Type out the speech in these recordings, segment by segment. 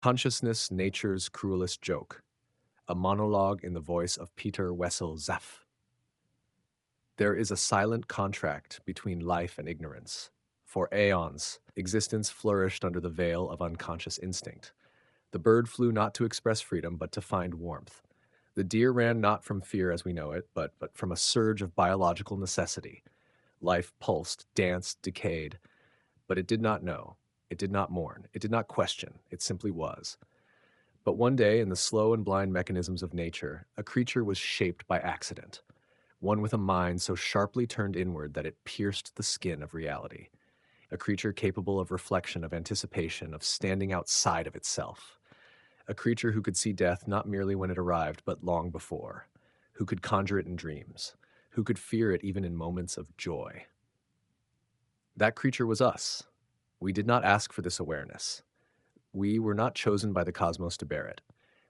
Consciousness, Nature's Cruelest Joke, a monologue in the voice of Peter Wessel Zapffe. There is a silent contract between life and ignorance. For aeons, existence flourished under the veil of unconscious instinct. The bird flew not to express freedom, but to find warmth. The deer ran not from fear as we know it, but from a surge of biological necessity. Life pulsed, danced, decayed, but it did not know. It did not mourn. It did not question. It simply was. But one day, in the slow and blind mechanisms of nature, a creature was shaped by accident, one with a mind so sharply turned inward that it pierced the skin of reality, a creature capable of reflection, of anticipation, of standing outside of itself, a creature who could see death not merely when it arrived, but long before, who could conjure it in dreams, who could fear it even in moments of joy. That creature was us. We did not ask for this awareness. We were not chosen by the cosmos to bear it.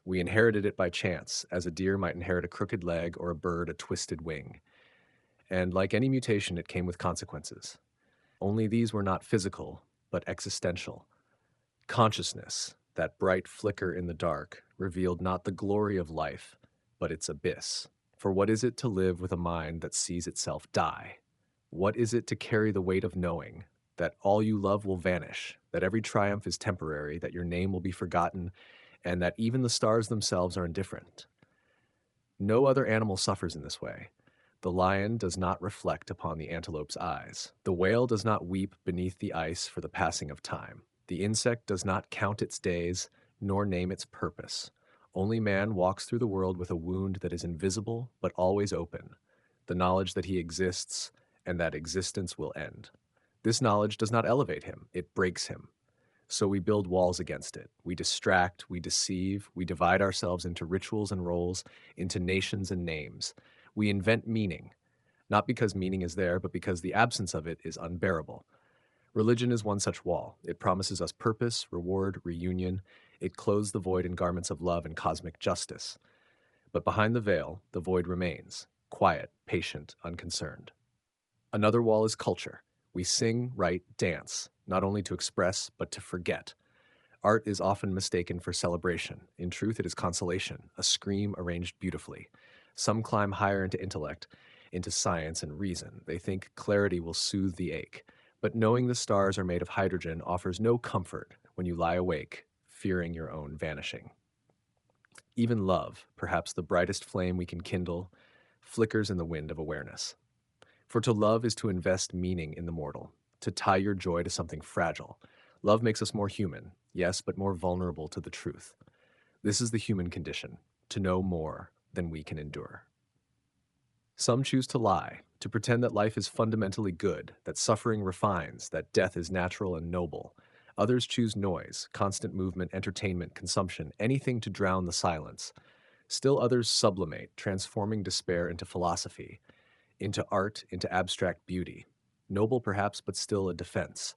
We inherited it by chance, as a deer might inherit a crooked leg or a bird a twisted wing. And like any mutation, it came with consequences. Only these were not physical, but existential. Consciousness, that bright flicker in the dark, revealed not the glory of life, but its abyss. For what is it to live with a mind that sees itself die? What is it to carry the weight of knowing that all you love will vanish, that every triumph is temporary, that your name will be forgotten, and that even the stars themselves are indifferent? No other animal suffers in this way. The lion does not reflect upon the antelope's eyes. The whale does not weep beneath the ice for the passing of time. The insect does not count its days, nor name its purpose. Only man walks through the world with a wound that is invisible but always open, the knowledge that he exists and that existence will end. This knowledge does not elevate him, it breaks him. So we build walls against it. We distract, we deceive, we divide ourselves into rituals and roles, into nations and names. We invent meaning, not because meaning is there, but because the absence of it is unbearable. Religion is one such wall. It promises us purpose, reward, reunion. It clothes the void in garments of love and cosmic justice. But behind the veil, the void remains, quiet, patient, unconcerned. Another wall is culture. We sing, write, dance, not only to express, but to forget. Art is often mistaken for celebration. In truth, it is consolation, a scream arranged beautifully. Some climb higher into intellect, into science and reason. They think clarity will soothe the ache. But knowing the stars are made of hydrogen offers no comfort when you lie awake, fearing your own vanishing. Even love, perhaps the brightest flame we can kindle, flickers in the wind of awareness. For to love is to invest meaning in the mortal, to tie your joy to something fragile. Love makes us more human, yes, but more vulnerable to the truth. This is the human condition, to know more than we can endure. Some choose to lie, to pretend that life is fundamentally good, that suffering refines, that death is natural and noble. Others choose noise, constant movement, entertainment, consumption, anything to drown the silence. Still others sublimate, transforming despair into philosophy, into art, into abstract beauty. Noble perhaps, but still a defense.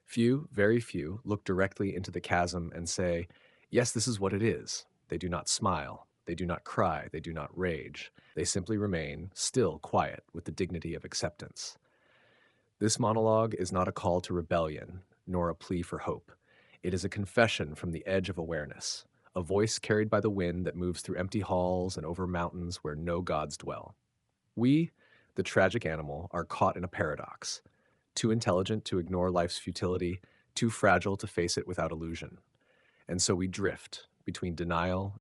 Few, very few, look directly into the chasm and say, yes, this is what it is. They do not smile. They do not cry. They do not rage. They simply remain still quiet with the dignity of acceptance. This monologue is not a call to rebellion, nor a plea for hope. It is a confession from the edge of awareness, a voice carried by the wind that moves through empty halls and over mountains where no gods dwell. We, the tragic animal, are caught in a paradox, too intelligent to ignore life's futility, too fragile to face it without illusion. And so we drift between denial